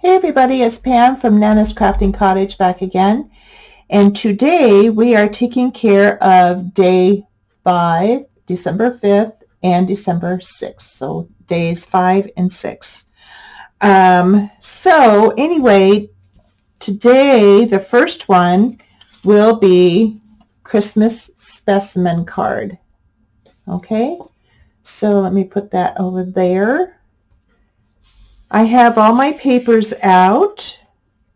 Hey everybody, it's Pam from Nana's Crafting Cottage back again. And today we are taking care of day 5, December 5th and December 6th. So days 5 and 6. So anyway, today the first one will be Christmas specimen card. Okay, so let me put that over there. I have all my papers out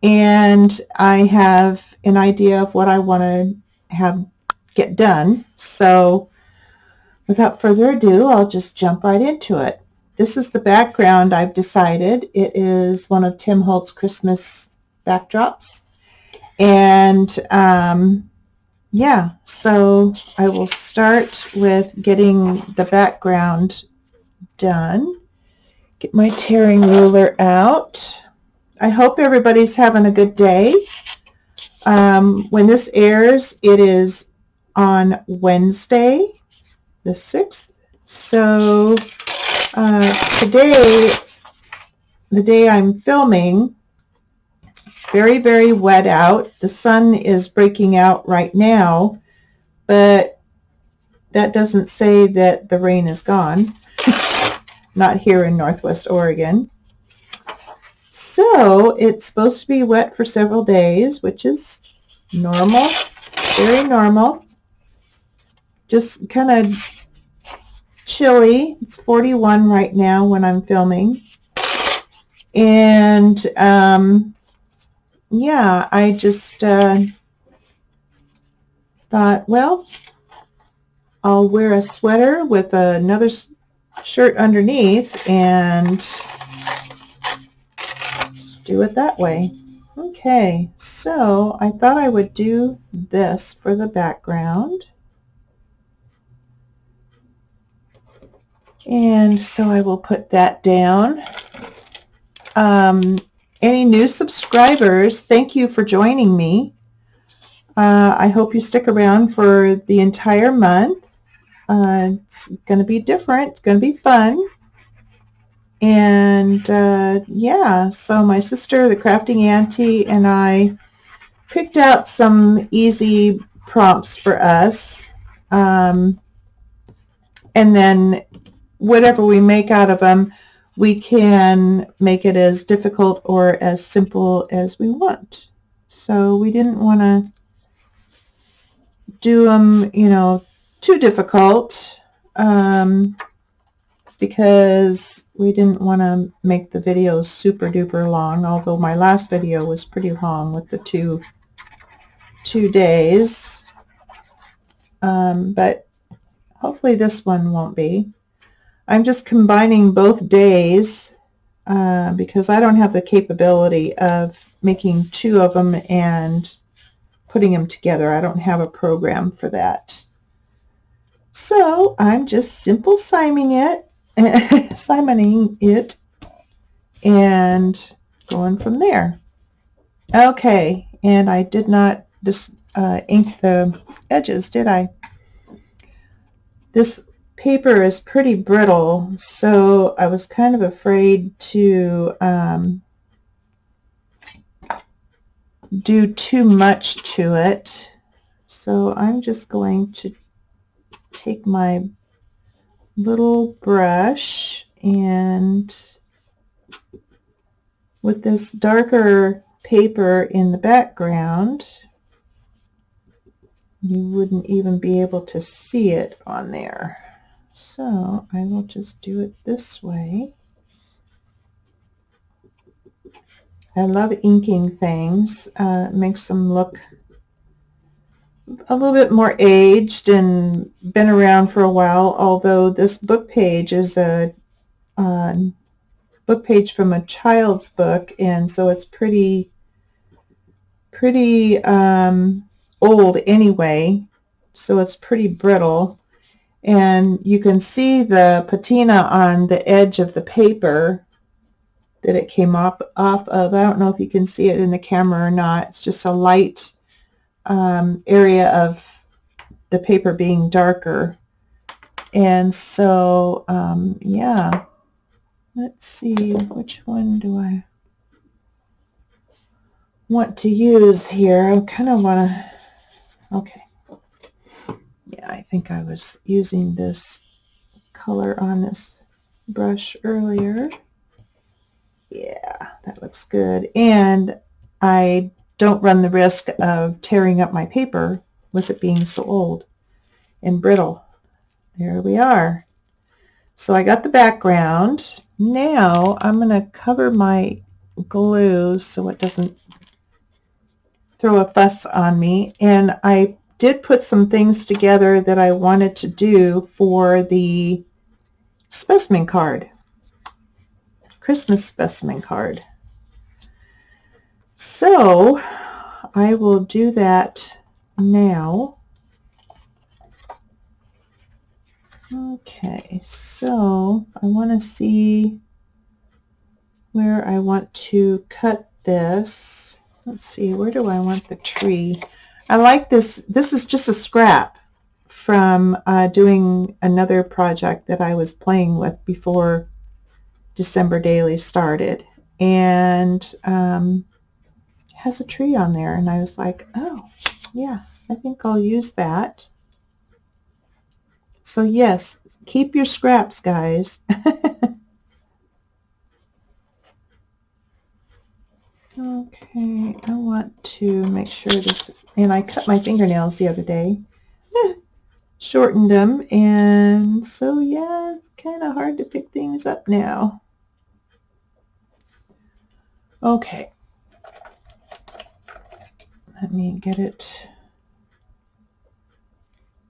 and I have an idea of what I want to get done. So without further ado, I'll just jump right into it. This is the background I've decided. It is one of Tim Holtz's Christmas backdrops. And yeah, so I will start with getting the background done. Get my tearing ruler out. I hope everybody's having a good day. When this airs, it is on Wednesday, the 6th. So today, the day I'm filming, very, very wet out. The sun is breaking out right now, but that doesn't say that the rain is gone. Not here in Northwest Oregon. So it's supposed to be wet for several days, which is normal, very normal. Just kind of chilly. It's 41 right now when I'm filming. And yeah, I just thought, well, I'll wear a sweater with another shirt underneath and do it that way. Okay, so I thought I would do this for the background. And so I will put that down. Any new subscribers, thank you for joining me. I hope you stick around for the entire month. It's going to be different. It's going to be fun. And yeah, so my sister, the Crafting Auntie, and I picked out some easy prompts for us. And then whatever we make out of them, we can make it as difficult or as simple as we want. So we didn't want to do them, too difficult. Because we didn't want to make the videos super duper long, although my last video was pretty long with the two days. But hopefully this one won't be. I'm just combining both days because I don't have the capability of making two of them and putting them together. I don't have a program for that. So I'm just simple simoning it and going from there. Okay, and I did not just ink the edges, did I? This paper is pretty brittle, so I was kind of afraid to do too much to it. So I'm just going to take my little brush and with this darker paper in the background, you wouldn't even be able to see it on there. So I will just do it this way. I love inking things. It makes them look a little bit more aged and been around for a while, although this book page is a book page from a child's book, and so it's pretty old anyway, so it's pretty brittle. And you can see the patina on the edge of the paper that it came off of. I don't know if you can see it in the camera or not. It's just a light area of the paper being darker. And so yeah, let's see, which one do I want to use here. I kind of want to, okay. Yeah, I think I was using this color on this brush earlier. Yeah, that looks good. And I don't run the risk of tearing up my paper with it being so old and brittle. There we are. So I got the background. Now I'm going to cover my glue so it doesn't throw a fuss on me. And I did put some things together that I wanted to do for the specimen card, Christmas specimen card. So I will do that now. Okay, so I want to see where I want to cut this. Let's see, where do I want the tree? I like this. This is just a scrap from doing another project that I was playing with before December Daily started. And it has a tree on there. And I was like, oh, yeah, I think I'll use that. So yes, keep your scraps, guys. Okay, I want to make sure this is, and I cut my fingernails the other day, shortened them, and so yeah, it's kind of hard to pick things up now. Okay, let me get it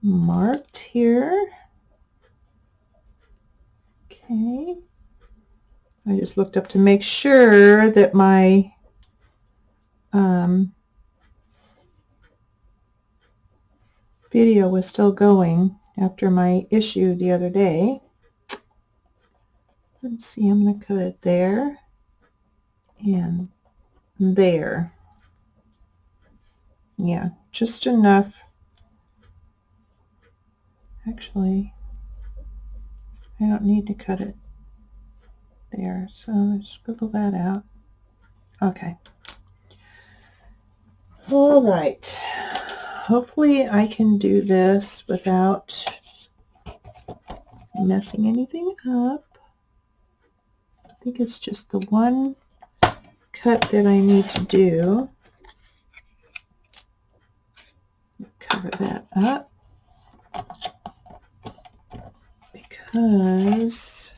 marked here. Okay, I just looked up to make sure that my video was still going after my issue the other day. Let's see, I'm going to cut it there and there. Yeah, just enough. Actually, I don't need to cut it there, so scribble that out. Okay. All right. Hopefully I can do this without messing anything up. I think it's just the one cut that I need to do. Cover that up because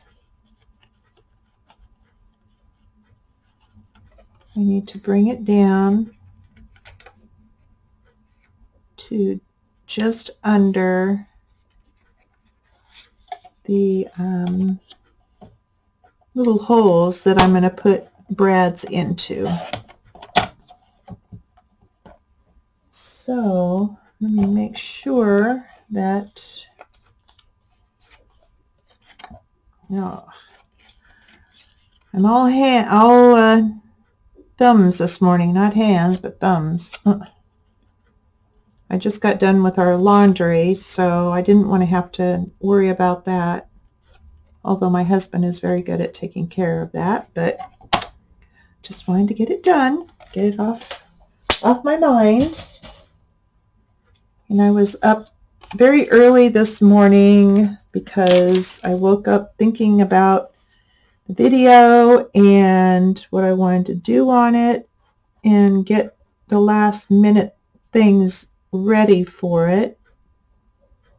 I need to bring it down to just under the little holes that I'm going to put brads into. So let me make sure that, no, I'm all thumbs this morning, not hands, but thumbs. I just got done with our laundry, so I didn't want to have to worry about that. Although my husband is very good at taking care of that, but just wanted to get it done, get it off my mind. And I was up very early this morning because I woke up thinking about the video and what I wanted to do on it and get the last minute things ready for it.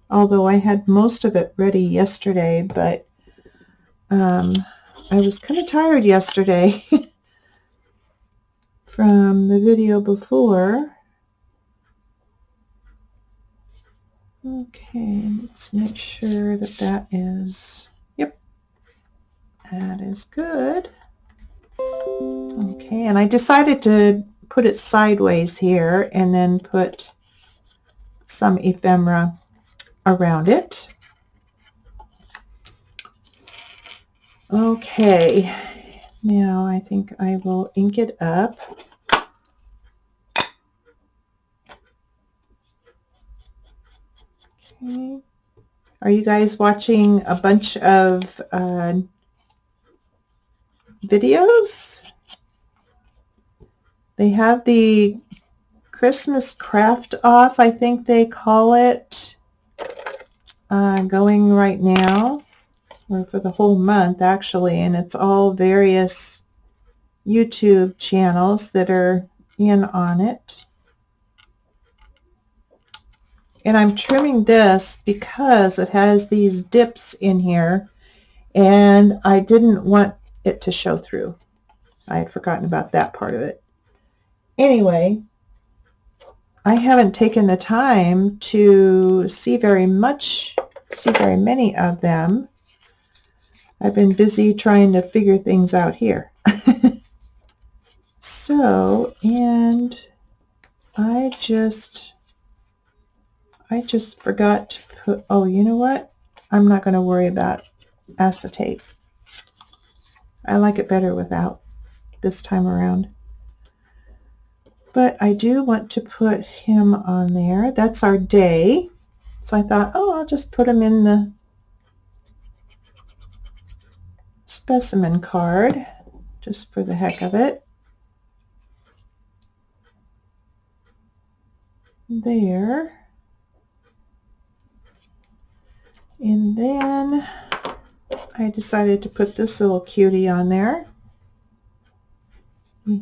Although I had most of it ready yesterday, but I was kind of tired yesterday from the video before. Okay, let's make sure that that is, yep, that is good. Okay, and I decided to put it sideways here and then put some ephemera around it. Okay, now I think I will ink it up. Okay. Are you guys watching a bunch of videos? They have the Christmas craft off, I think they call it, going right now, or for the whole month actually, and it's all various YouTube channels that are in on it. And I'm trimming this because it has these dips in here, and I didn't want it to show through. I had forgotten about that part of it. Anyway, I haven't taken the time to see very many of them. I've been busy trying to figure things out here. So, and I just forgot to put, oh, you know what? I'm not going to worry about acetate. I like it better without this time around. But I do want to put him on there. That's our day. So I thought, oh, I'll just put him in the specimen card just for the heck of it. There. And then I decided to put this little cutie on there.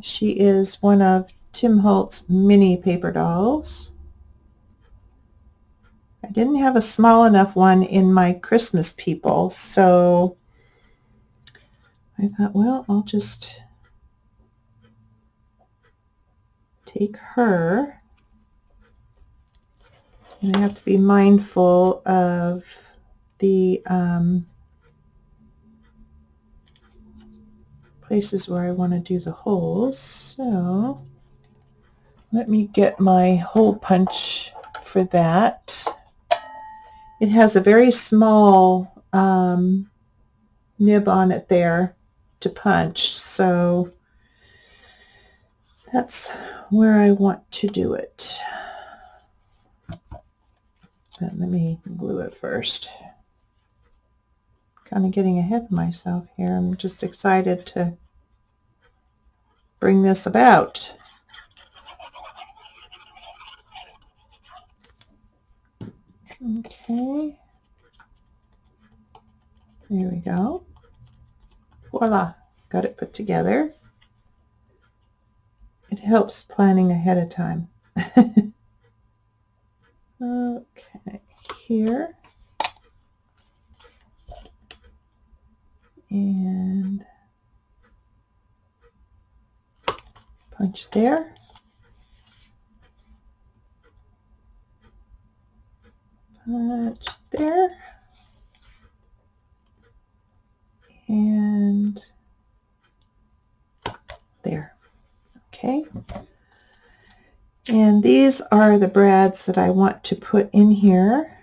She is one of Tim Holt's mini paper dolls. I didn't have a small enough one in my Christmas people, so I thought, well, I'll just take her. And I have to be mindful of the places where I want to do the holes. So let me get my hole punch for that. It has a very small nib on it there to punch, so that's where I want to do it. But let me glue it first. Kind of getting ahead of myself here. I'm just excited to bring this about. Okay. There we go. Voila. Got it put together. It helps planning ahead of time. Okay. Here. And punch there. Punch there. And there. Okay. And these are the brads that I want to put in here.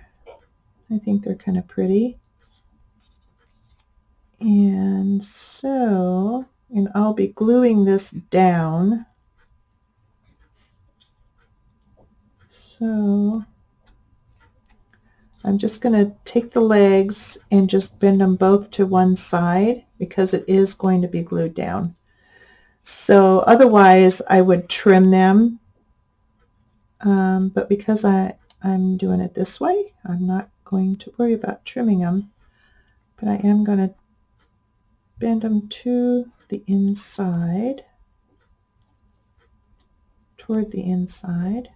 I think they're kind of pretty. And so, and I'll be gluing this down. So I'm just going to take the legs and just bend them both to one side because it is going to be glued down. So otherwise I would trim them, but because I'm doing it this way, I'm not going to worry about trimming them, but I am going to bend them to the inside, toward the inside.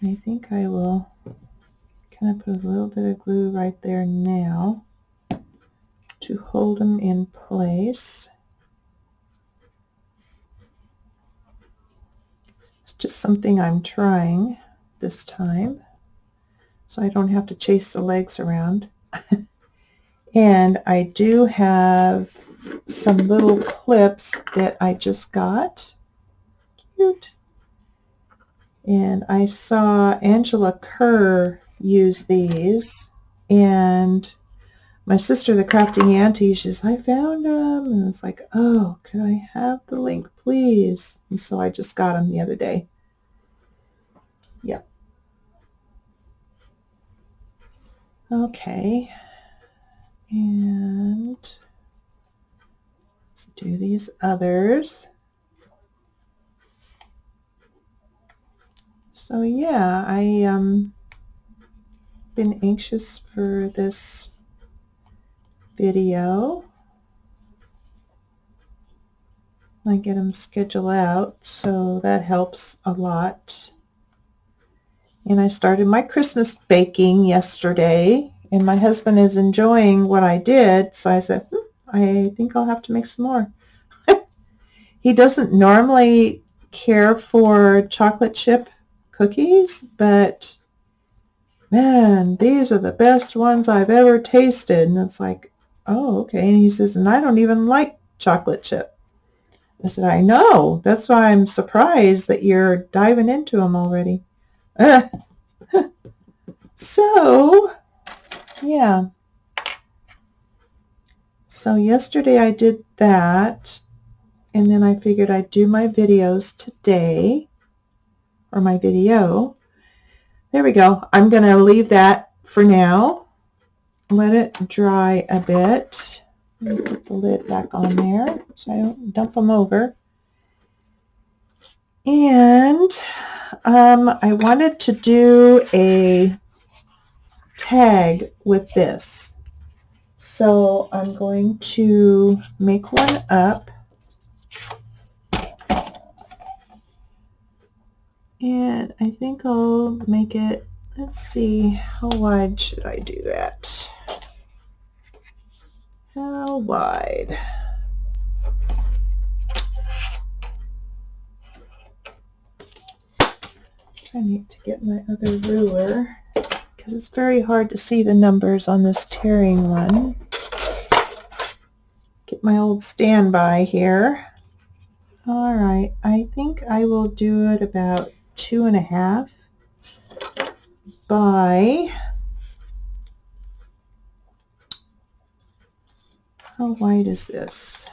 I think I will kind of put a little bit of glue right there now to hold them in place. It's just something I'm trying this time, so I don't have to chase the legs around. And I do have some little clips that I just got. Cute. And I saw Angela Kerr use these, and my sister, the crafting auntie, she's, I found them, and it's like, oh, can I have the link, please? And so I just got them the other day. Yep. Okay. And let's do these others. So yeah, I been anxious for this video. I get them scheduled out, so that helps a lot. And I started my Christmas baking yesterday, and my husband is enjoying what I did, so I said, I think I'll have to make some more. He doesn't normally care for chocolate chip cookies, but man, these are the best ones I've ever tasted. And it's like, oh, okay. And he says, and I don't even like chocolate chip. I said, I know. That's why I'm surprised that you're diving into them already. So, yeah. So yesterday I did that, and then I figured I'd do my videos today, or my video. There we go. I'm going to leave that for now. Let it dry a bit. Put the lid back on there so I don't dump them over. And I wanted to do a tag with this. So I'm going to make one up. And I think I'll make it, let's see, how wide should I do that? How wide? I need to get my other ruler because it's very hard to see the numbers on this tearing one. Get my old standby here. All right, I think I will do it about 2.5 by, how wide is this?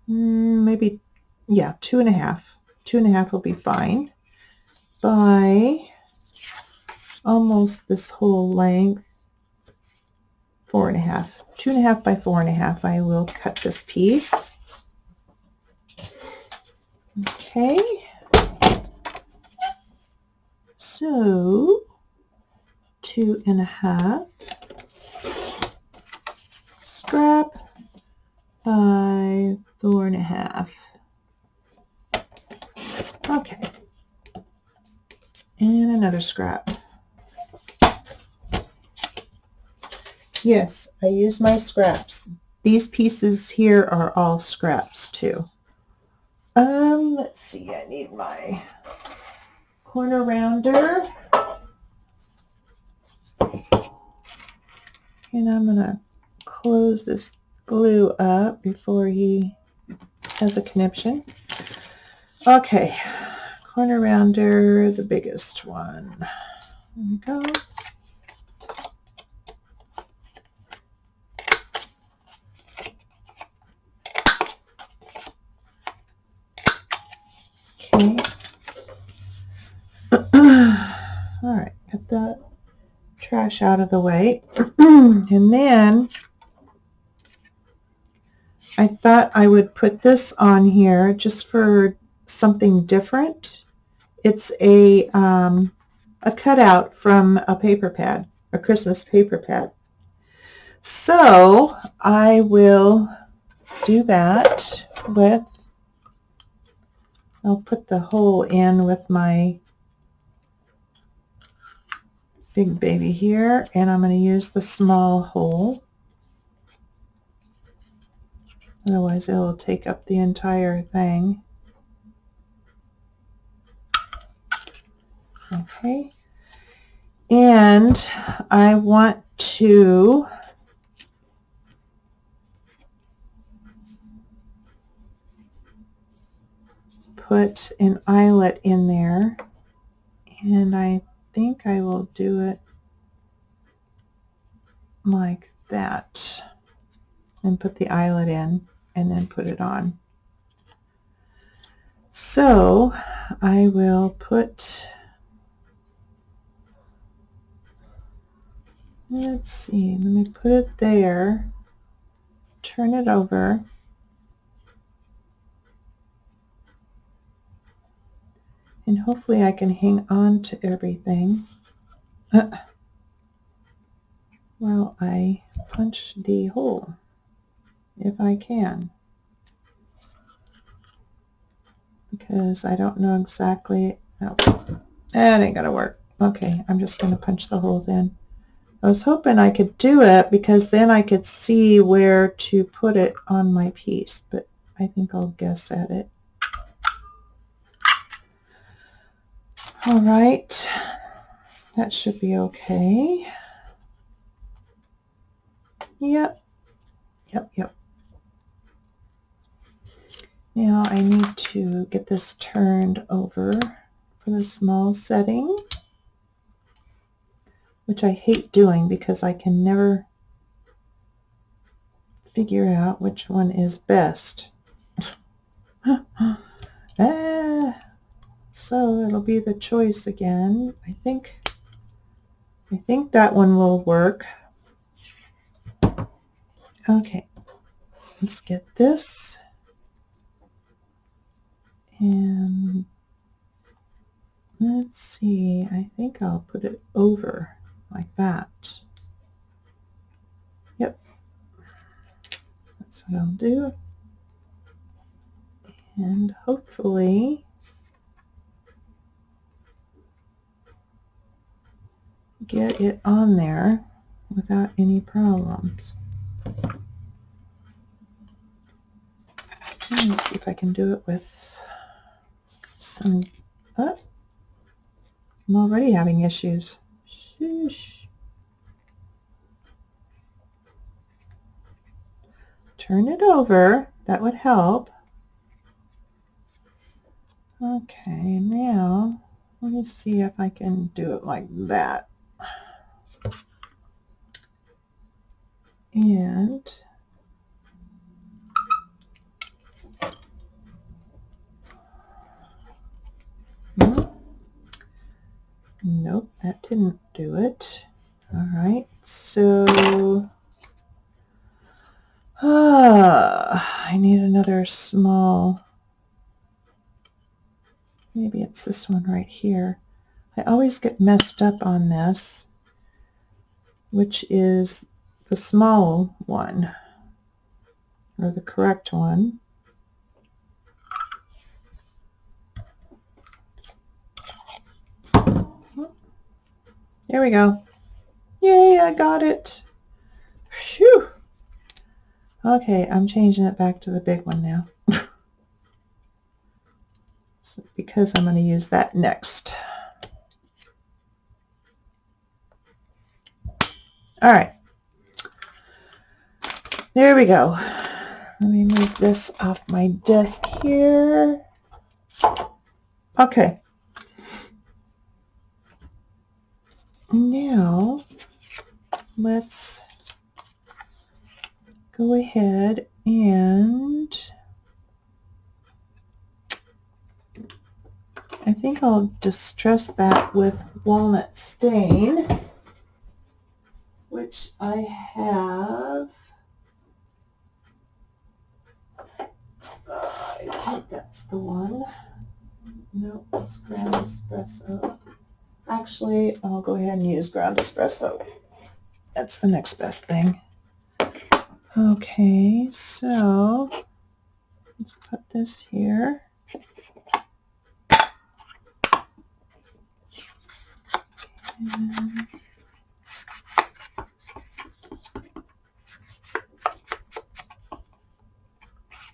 Maybe, yeah, 2.5. 2.5 will be fine. By almost this whole length, 4.5. 2.5 by 4.5. I will cut this piece. Okay. So 2.5 scrap by 4.5. Okay. And another scrap. Yes, I use my scraps. These pieces here are all scraps too. Let's see, I need my corner rounder. And I'm gonna close this glue up before he has a conniption. Okay, corner rounder, the biggest one. There we go. Okay. All right, get that trash out of the way. And then I thought I would put this on here just for something different. It's a cutout from a paper pad, a Christmas paper pad. So I will do that with, I'll put the hole in with my big baby here, and I'm going to use the small hole. Otherwise it'll take up the entire thing. Okay. And I want to put an eyelet in there, and I think I will do it like that and put the eyelet in and then put it on. So I will put, let's see, let me put it there, turn it over. And hopefully I can hang on to everything while I punch the hole, if I can. Because I don't know exactly. No, that ain't gonna work. Okay, I'm just gonna punch the hole then. I was hoping I could do it because then I could see where to put it on my piece, but I think I'll guess at it. All right, that should be okay. Yep. Now I need to get this turned over for the small setting, which I hate doing because I can never figure out which one is best. So it'll be the choice again. I think that one will work. Okay, let's get this. And let's see, I think I'll put it over like that. Yep, that's what I'll do. And hopefully get it on there without any problems. Let me see if I can do it with some, I'm already having issues. Sheesh. Turn it over, that would help. Okay, now let me see if I can do it like that. And nope, that didn't do it. All right, so I need another small, maybe it's this one right here. I always get messed up on this, which is the small one, or the correct one. There we go. Yay, I got it. Phew. Okay, I'm changing it back to the big one now. Because I'm going to use that next. All right. There we go. Let me move this off my desk here. Okay. Now, let's go ahead and I think I'll distress that with walnut stain, which I have. I think that's the one. No, it's ground espresso. Actually, I'll go ahead and use ground espresso. That's the next best thing. Okay, so let's put this here. And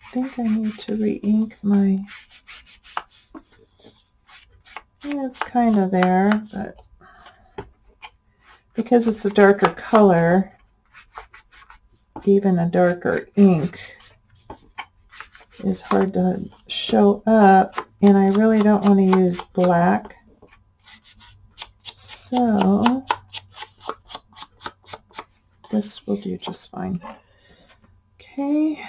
I think I need to re-ink my, yeah, it's kind of there, but because it's a darker color, even a darker ink is hard to show up, and I really don't want to use black. So this will do just fine. Okay.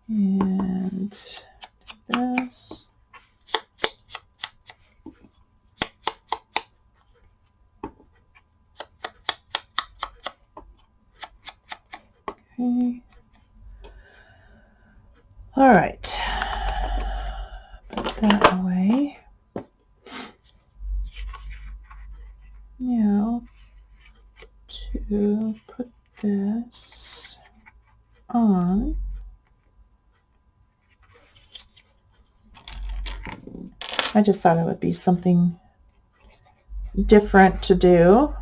And this. Okay. All right. Put that away. Now to put this on. I just thought it would be something different to do.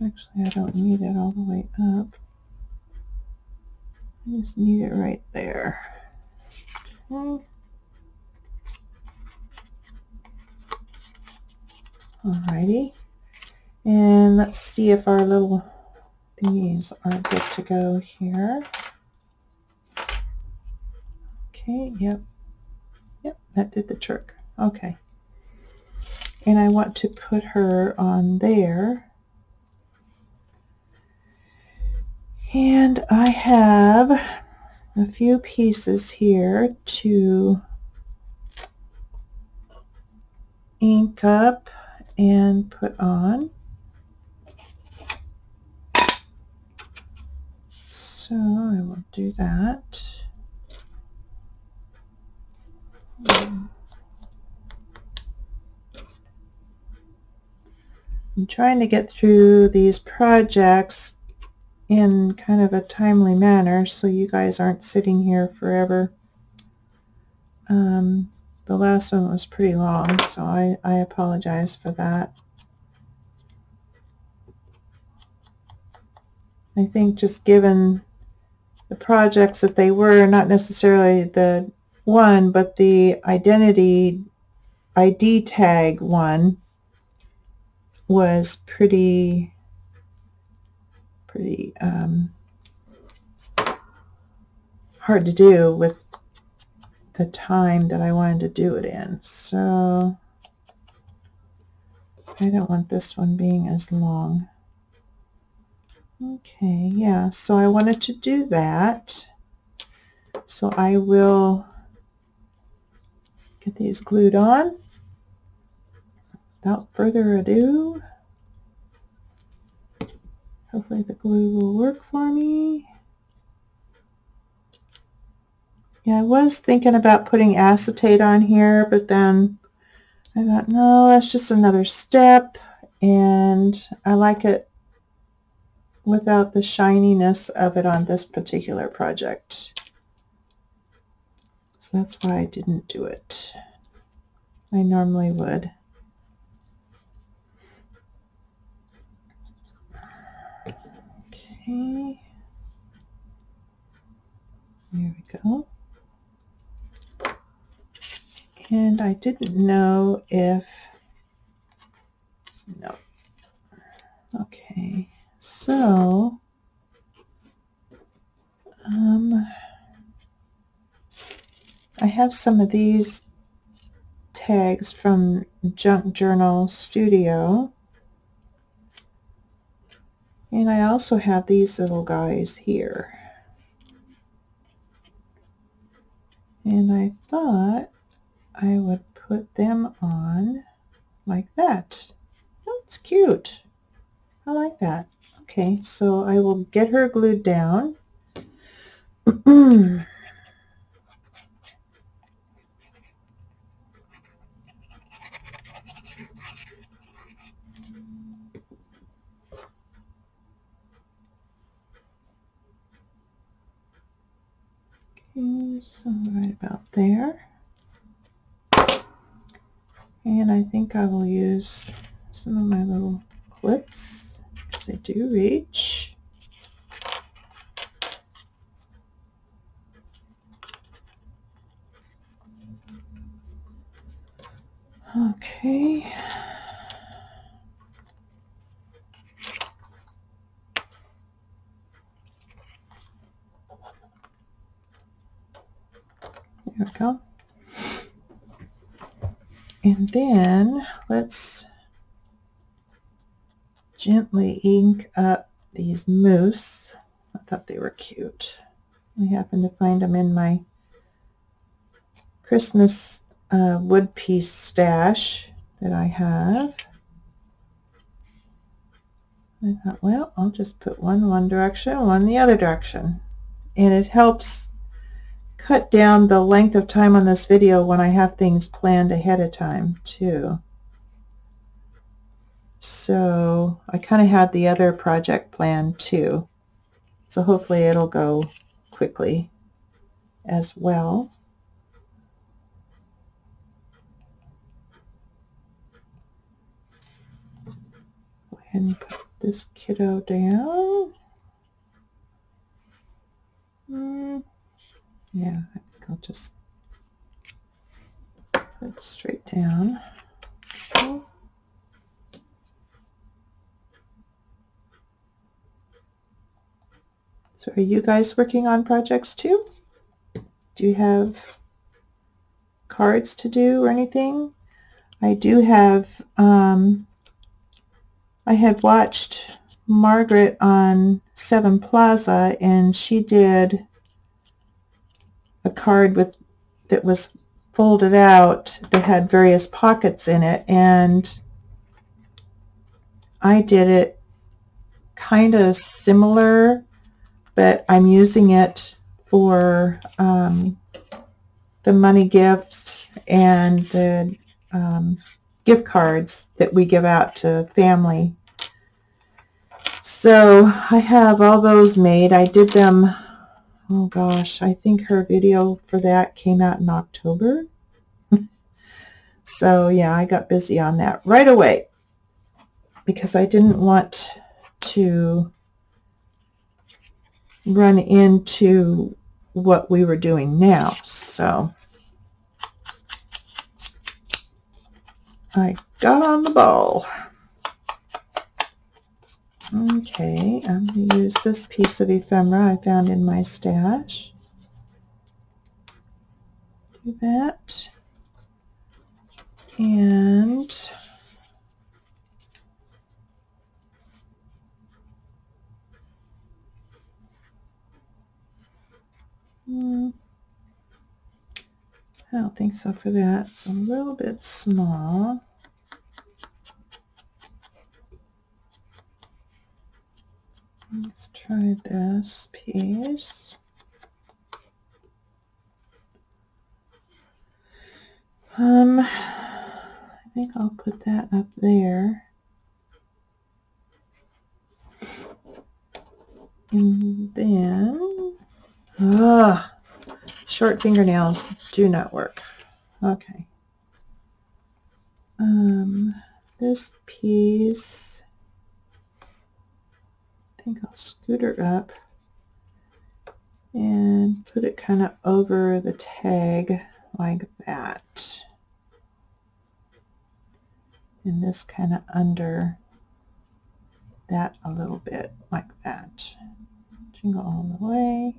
Actually, I don't need it all the way up. I just need it right there. Okay. Alrighty. And let's see if our little thingies are good to go here. Okay, yep, that did the trick. Okay. And I want to put her on there. And I have a few pieces here to ink up and put on. So I will do that. I'm trying to get through these projects in kind of a timely manner so you guys aren't sitting here forever. The last one was pretty long, so I apologize for that. I think just given the projects that they were, not necessarily the one, but the ID tag one was pretty hard to do with the time that I wanted to do it in. So I don't want this one being as long. Okay, yeah, so I wanted to do that. So I will get these glued on. Without further ado, hopefully the glue will work for me. Yeah, I was thinking about putting acetate on here, but then I thought, no, that's just another step, and I like it without the shininess of it on this particular project. So that's why I didn't do it. I normally would. Okay. There we go. And I didn't know if, no. Okay, so, I have some of these tags from Junk Journal Studio. And I also have these little guys here. And I thought I would put them on like that. Oh, it's cute. I like that. Okay, so I will get her glued down. Okay, so right about there. And I think I will use some of my little clips because they do reach. Okay. There we go. And then let's gently ink up these moose. I thought they were cute. I happened to find them in my Christmas wood piece stash that I have. I thought, well, I'll just put one direction, one the other direction. And it helps cut down the length of time on this video when I have things planned ahead of time too. So I kind of had the other project planned too. So hopefully it'll go quickly as well. Go ahead and put this kiddo down. Yeah, I think I'll just put it straight down. Okay. So are you guys working on projects too? Do you have cards to do or anything? I do have, I had watched Margaret on Seven Plaza, and she did a card that was folded out that had various pockets in it, and I did it kind of similar, but I'm using it for the money gifts and the gift cards that we give out to family. So I have all those made. I did them, oh gosh, I think her video for that came out in October. So yeah, I got busy on that right away because I didn't want to run into what we were doing now. So I got on the ball. Okay, I'm going to use this piece of ephemera I found in my stash. Do that. And I don't think so for that. It's a little bit small. Let's try this piece. I think I'll put that up there. And then, short fingernails do not work. Okay. This piece, I think I'll scoot her up and put it kind of over the tag like that. And this kind of under that a little bit like that. Jingle all the way.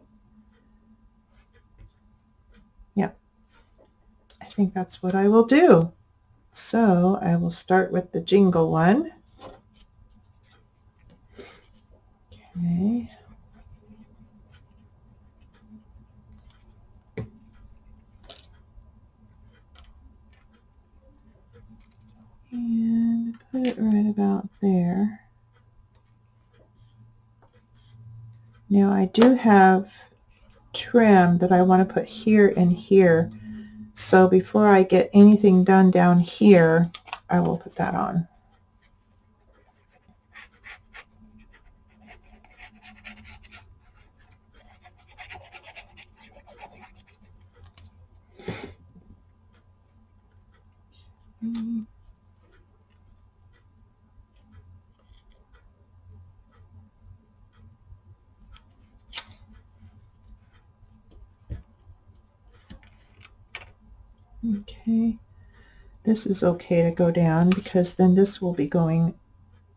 Yep. I think that's what I will do. So I will start with the jingle one. Okay. And put it right about there. Now I do have trim that I want to put here and here. So before I get anything done down here, I will put that on. Okay, this is okay to go down because then this will be going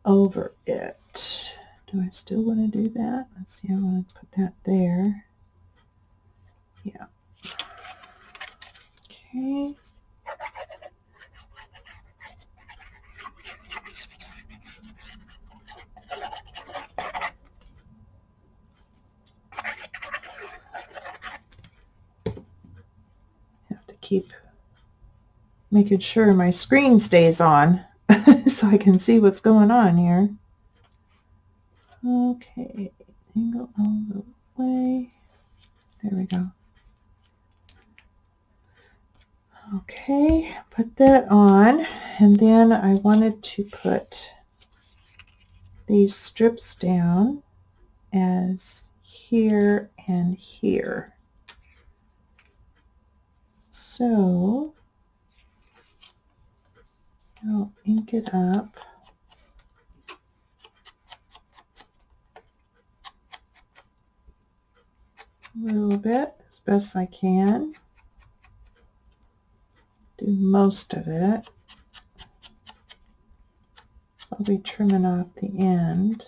over it. Do I still want to do that? Let's see, I want to put that there. Yeah. Okay. Have to keep making sure my screen stays on so I can see what's going on here. Okay, angle all the way. There we go. Okay, put that on, and then I wanted to put these strips down as here and here. So I'll ink it up a little bit as best I can. Do most of it. I'll be trimming off the end.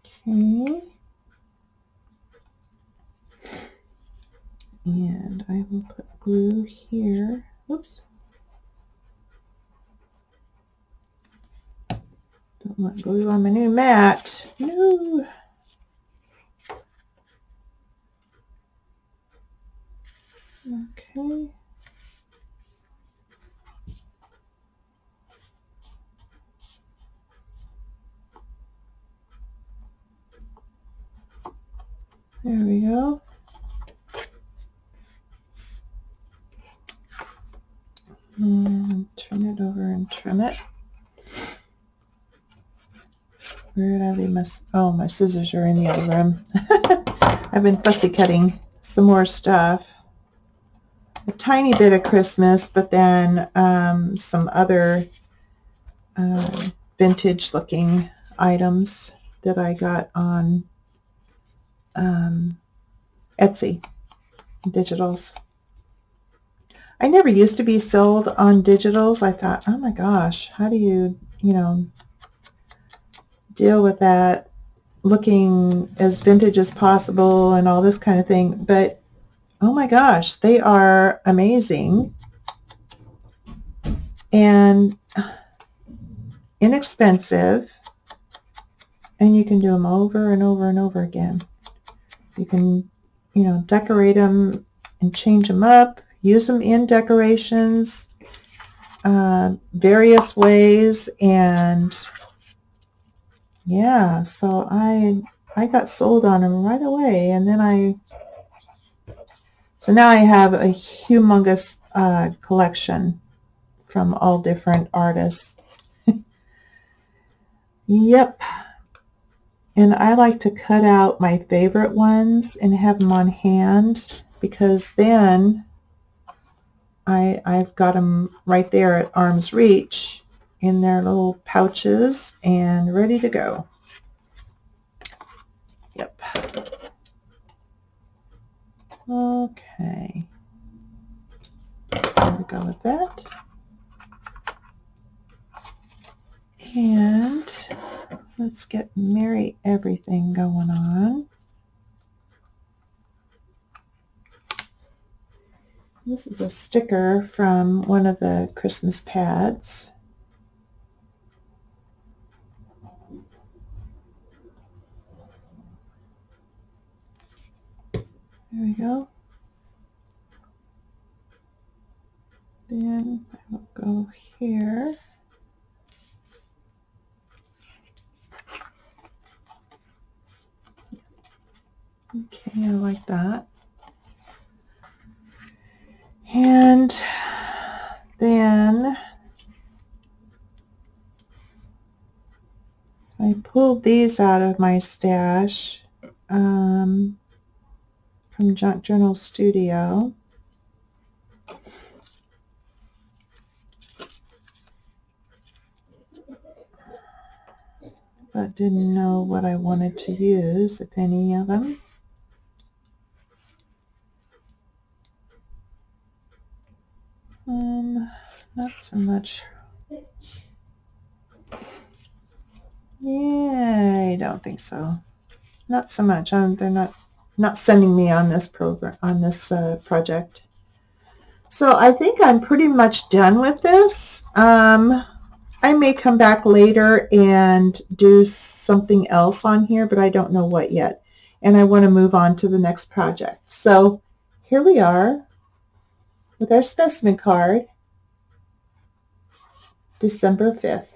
Okay. And I will put glue here. Oops. Don't want glue on my new mat. No. Okay. There we go. And turn it over and trim it. Where did I leave my... Oh, my scissors are in the other room. I've been fussy cutting some more stuff. A tiny bit of Christmas, but then some other vintage looking items that I got on Etsy, digitals. I never used to be sold on digitals. I thought, oh my gosh, how do you, deal with that, looking as vintage as possible and all this kind of thing. But oh my gosh, they are amazing and inexpensive, and you can do them over and over and over again. You can, decorate them and change them up, use them in decorations, various ways, and yeah, so I got sold on them right away, and then so now I have a humongous collection from all different artists. Yep. And I like to cut out my favorite ones and have them on hand, because then I've got them right there at arm's reach in their little pouches and ready to go. Yep. Okay. There we go with that. And let's get Merry Everything going on. This is a sticker from one of the Christmas pads. There we go. Then I will go here. Okay, I like that. And then I pulled these out of my stash from Junk Journal Studio. But didn't know what I wanted to use, if any of them. Not so much. Yeah, I don't think so. Not so much. They're not sending me on this program, on this project. So I think I'm pretty much done with this. I may come back later and do something else on here, but I don't know what yet. And I want to move on to the next project. So here we are with our specimen card. December 5th.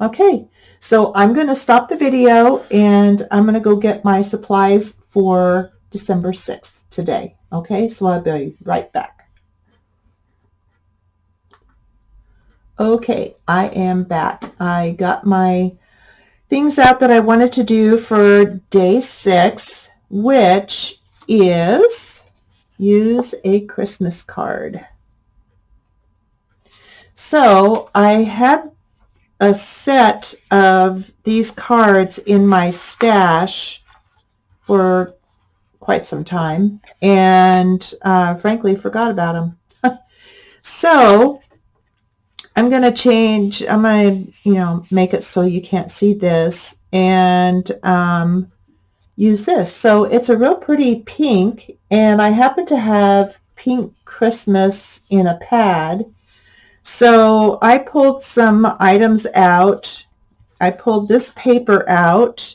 Okay, so I'm going to stop the video and I'm going to go get my supplies for December 6th today. Okay, so I'll be right back. Okay, I am back. I got my things out that I wanted to do for day 6, which is use a Christmas card. So I had a set of these cards in my stash for quite some time and frankly forgot about them. So I'm going to make it so you can't see this and use this. So it's a real pretty pink, and I happen to have pink Christmas in a pad. So I pulled some items out. I pulled this paper out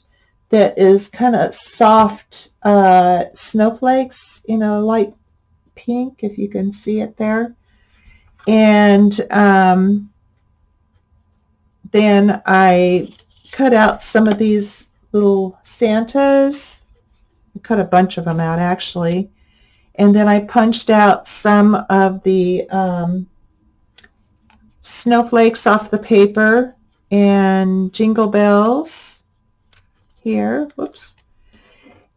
that is kind of soft snowflakes, light pink, if you can see it there. And then I cut out some of these little Santas. I cut a bunch of them out, actually. And then I punched out some of the snowflakes off the paper and jingle bells here. Whoops.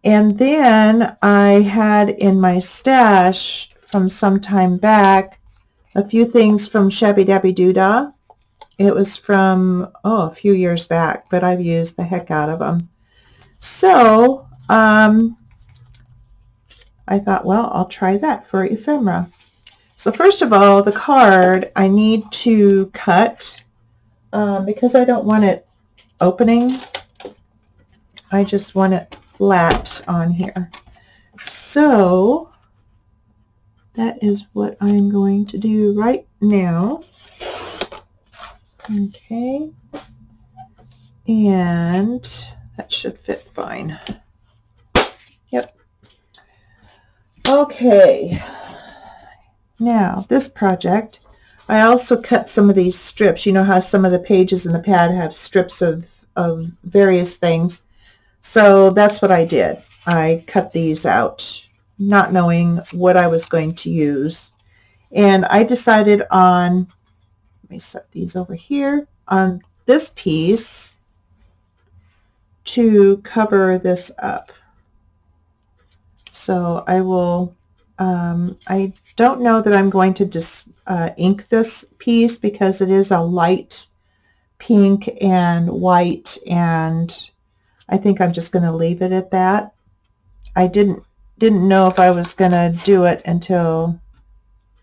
And then I had in my stash from some time back a few things from Shabby Dabby Doodah. It was from, a few years back, but I've used the heck out of them. So I thought, well, I'll try that for ephemera. So first of all, the card I need to cut because I don't want it opening. I just want it flat on here. So that is what I'm going to do right now. Okay. And that should fit fine. Yep. Okay. Now, this project, I also cut some of these strips. You know how some of the pages in the pad have strips of various things. So that's what I did. I cut these out, not knowing what I was going to use. And I decided on, let me set these over here, on this piece to cover this up. So I will, I don't know that I'm going to just ink this piece because it is a light pink and white, and I think I'm just going to leave it at that. I didn't know if I was going to do it until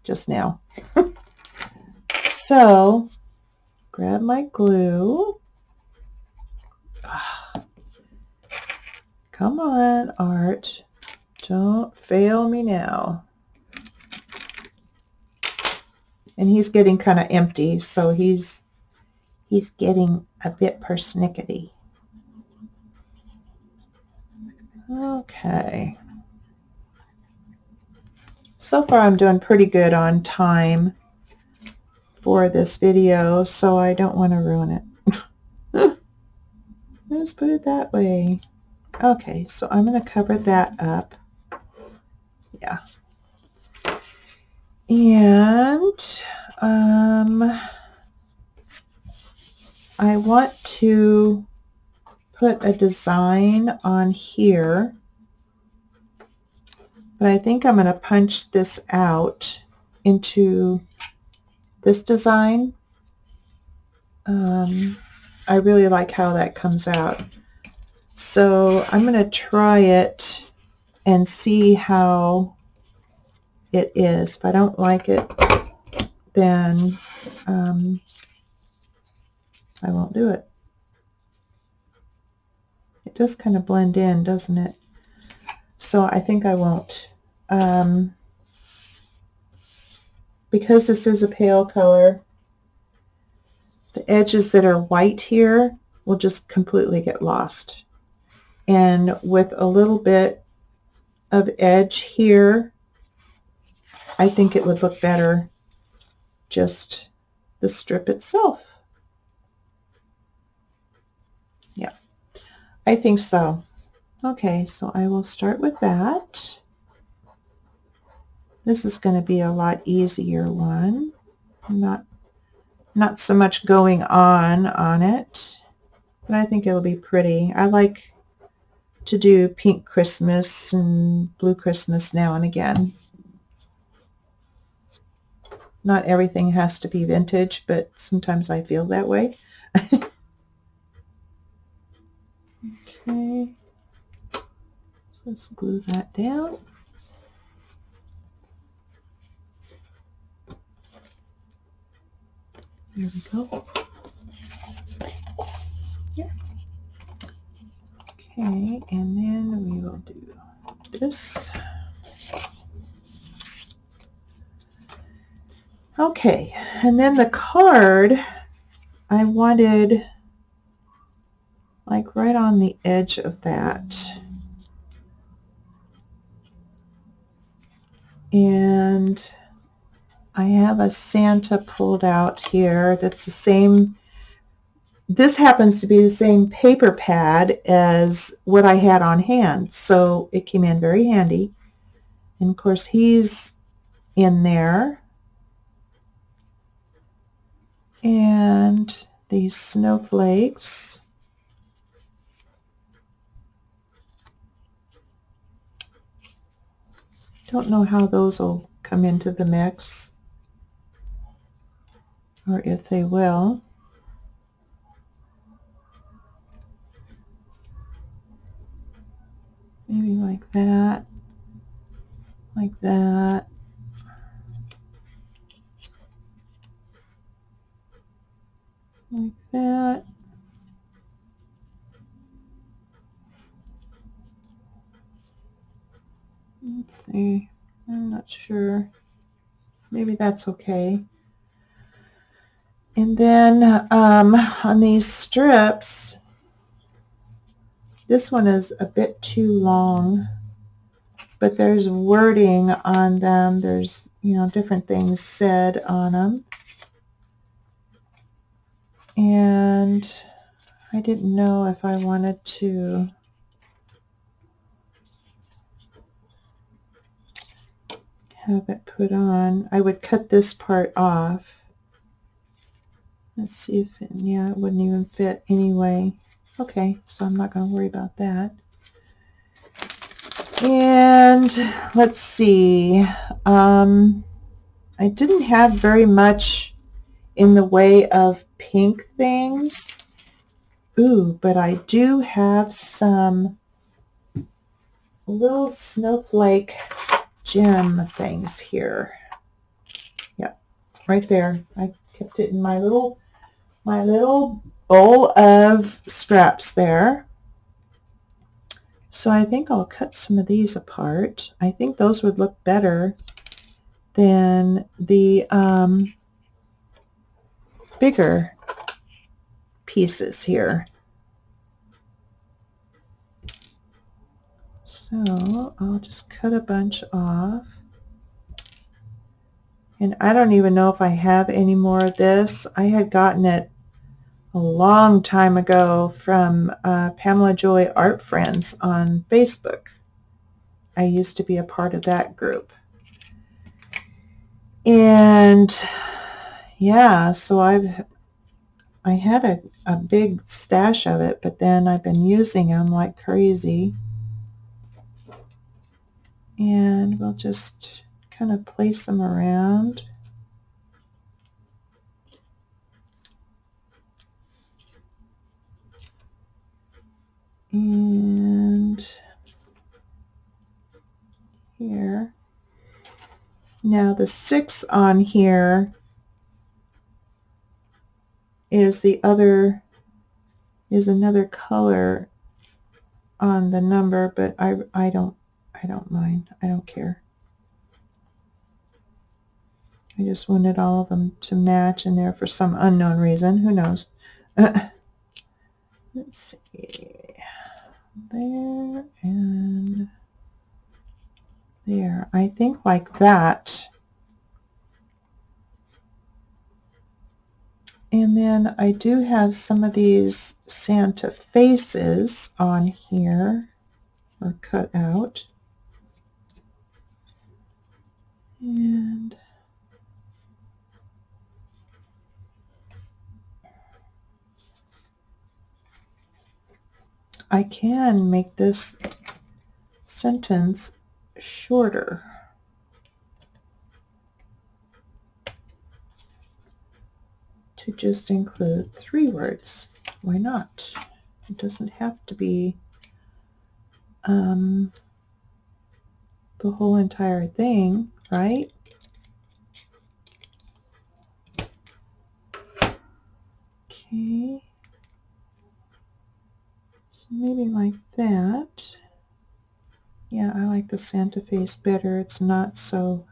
just now. So grab my glue. Come on, Art. Don't fail me now. And he's getting kind of empty, so he's getting a bit persnickety. Okay. So far I'm doing pretty good on time for this video, so I don't want to ruin it. Let's put it that way. Okay, so I'm going to cover that up. Yeah. And I want to put a design on here, but I think I'm going to punch this out into this design. I really like how that comes out. So I'm going to try it and see how it is. If I don't like it, then I won't do it. It does kind of blend in, doesn't it? So I think I won't. Because this is a pale color, the edges that are white here will just completely get lost. And with a little bit of edge here, I think it would look better just the strip itself. I think so. Okay, so I will start with that. This is going to be a lot easier one. Not so much going on it, but I think it'll be pretty. I like to do pink Christmas and blue Christmas now and again. Not everything has to be vintage, but sometimes I feel that way. Okay, so let's glue that down. There we go. Here. Okay, and then we will do this. Okay, and then the card, I wanted like right on the edge of that. And I have a Santa pulled out here that's the same. This happens to be the same paper pad as what I had on hand, so it came in very handy. And of course he's in there. And these snowflakes. Don't know how those will come into the mix, or if they will. Maybe like that, like that. Like that. Let's see. I'm not sure. Maybe that's okay. And then on these strips, this one is a bit too long, but there's wording on them. There's, you know, different things said on them. And I didn't know if I wanted to have it put on. I would cut this part off. Let's see if it, yeah, it wouldn't even fit anyway. Okay, so I'm not going to worry about that. And let's see. I didn't have very much in the way of pink things. Ooh, but I do have some little snowflake gem things here. Yep, right there. I kept it in my little bowl of scraps there. So I think I'll cut some of these apart. I think those would look better than the bigger pieces here. So I'll just cut a bunch off. And I don't even know if I have any more of this. I had gotten it a long time ago from Pamela Joy Art Friends on Facebook. I used to be a part of that group. And yeah, so I had a big stash of it, but then I've been using them like crazy. And we'll just kind of place them around. And here. Now the 6 on here is another color on the number, but I don't mind. I don't care. I just wanted all of them to match in there for some unknown reason. Who knows? Let's see. There and there. I think like that. And then I do have some of these Santa faces on here, or cut out. And I can make this sentence shorter. To just include 3 words. Why not? It doesn't have to be the whole entire thing, right? Okay. So maybe like that. Yeah, I like the Santa face better. It's not so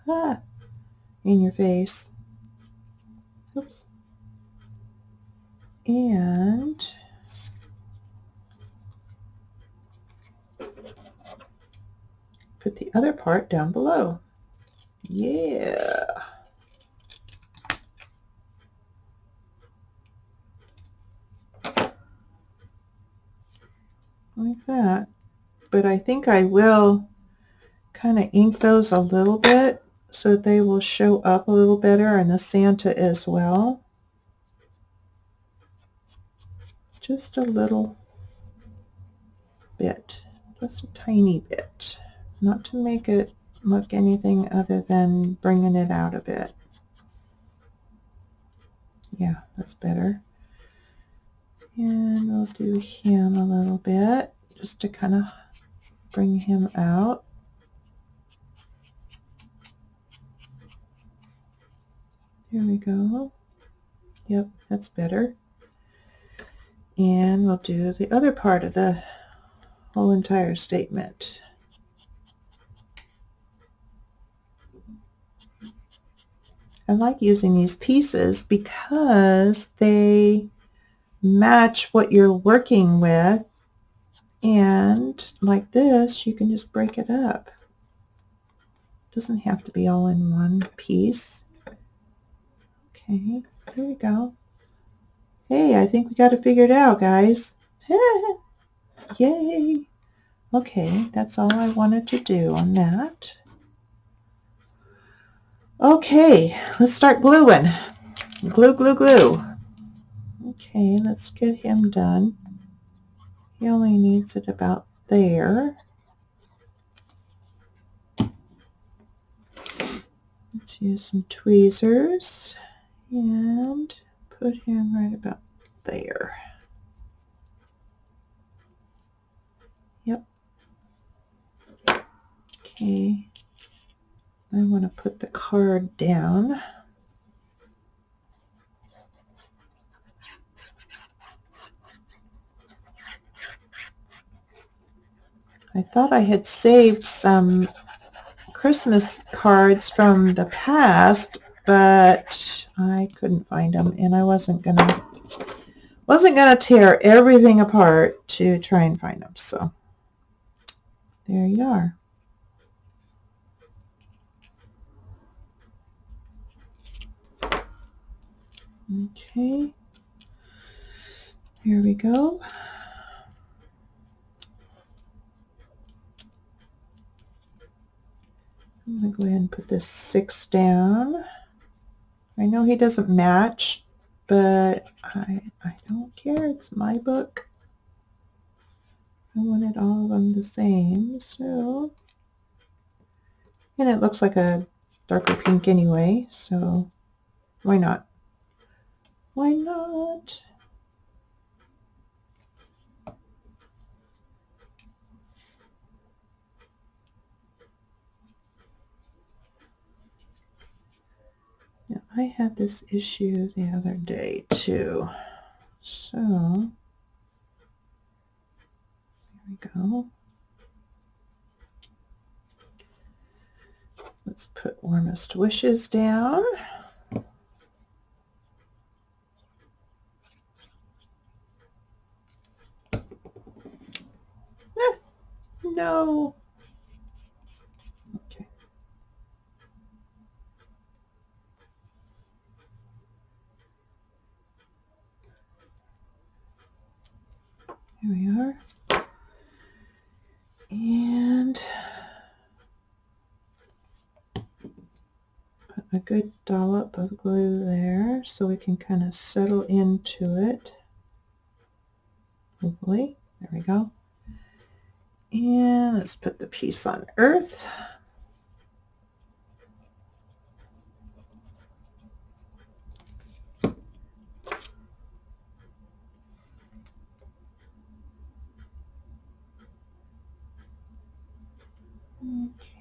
in your face. Oops. And put the other part down below. Yeah. Like that. But I think I will kind of ink those a little bit so that they will show up a little better, and the Santa as well. Just a little bit, just a tiny bit, not to make it look anything other than bringing it out a bit. Yeah, that's better. And we'll do him a little bit just to kind of bring him out. Here we go. Yep, that's better. And we'll do the other part of the whole entire statement. I like using these pieces because they match what you're working with, and like this you can just break it up. It doesn't have to be all in one piece. Okay, here we go. Hey, I think we got it figured out, guys. Yay! Okay, that's all I wanted to do on that. Okay, let's start gluing. Glue, glue, glue. Okay, let's get him done. He only needs it about there. Let's use some tweezers and put him right about there. Yep. Okay. I want to put the card down. I thought I had saved some Christmas cards from the past, but I couldn't find them, and I wasn't gonna tear everything apart to try and find them. So there you are. Okay, here we go. I'm going to go ahead and put this 6 down. I know he doesn't match, but I don't care. It's my book. I wanted all of them the same, so. And it looks like a darker pink anyway, so why not? Why not? Now, I had this issue the other day too, so here we go. Let's put warmest wishes down. No. Okay. There we are. And put a good dollop of glue there so we can kind of settle into it. Hopefully. There we go. And let's put the piece on earth.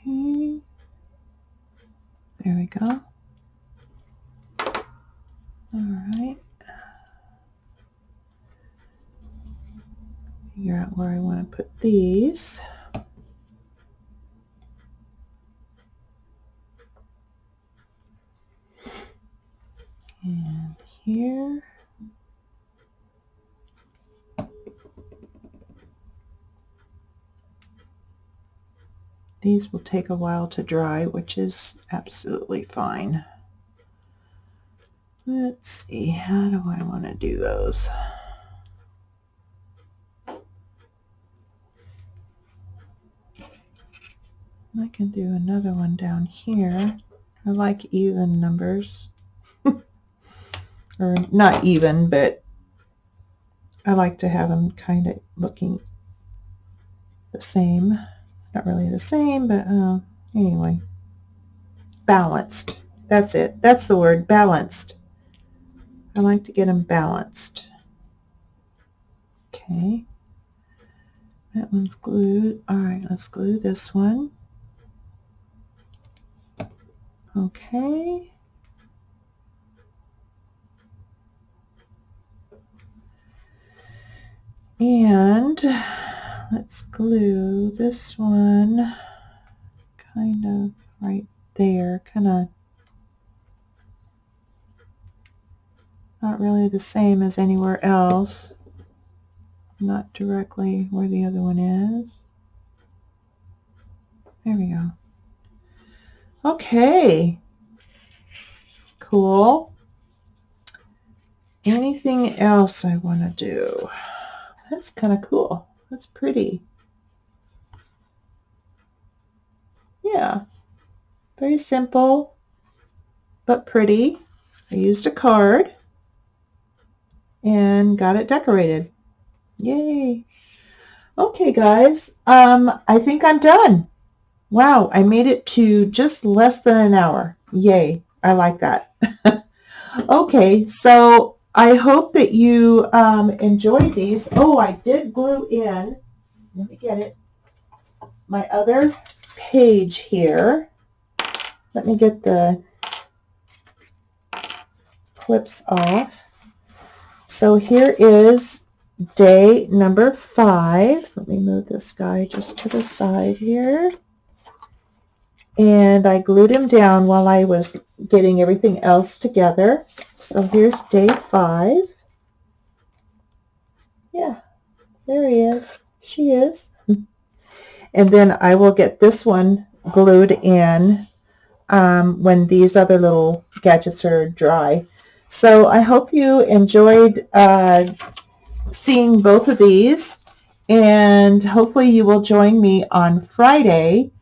Okay. There we go. All right. Figure out where I want to put these. And here. These will take a while to dry, which is absolutely fine. Let's see, how do I want to do those? I can do another one down here. I like even numbers. Or not even, but I like to have them kind of looking the same. Not really the same, but anyway. Balanced. That's it. That's the word, balanced. I like to get them balanced. Okay. That one's glued. All right, let's glue this one. Okay. And let's glue this one kind of right there, kind of not really the same as anywhere else, not directly where the other one is. There we go. Okay, cool. Anything else I want to do? That's kind of cool. That's pretty. Yeah, very simple but pretty. I used a card and got it decorated. Yay. Okay, guys, I think I'm done. Wow, I made it to just less than an hour. Yay, I like that. Okay, so I hope that you enjoyed these. Oh, I did glue in, let me get it, my other page here. Let me get the clips off. So here is day number 5. Let me move this guy just to the side here. And I glued him down while I was getting everything else together. So here's day 5. Yeah, there he is. She is. And then I will get this one glued in when these other little gadgets are dry. So I hope you enjoyed seeing both of these, and hopefully you will join me on Friday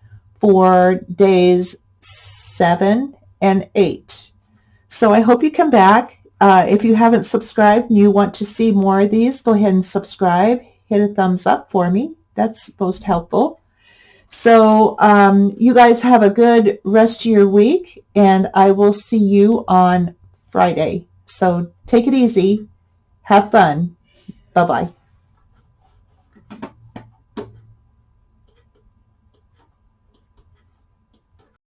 for days 7 and 8. So I hope you come back. If you haven't subscribed and you want to see more of these, go ahead and subscribe. Hit a thumbs up for me. That's most helpful. So you guys have a good rest of your week, and I will see you on Friday. So take it easy. Have fun. Bye-bye.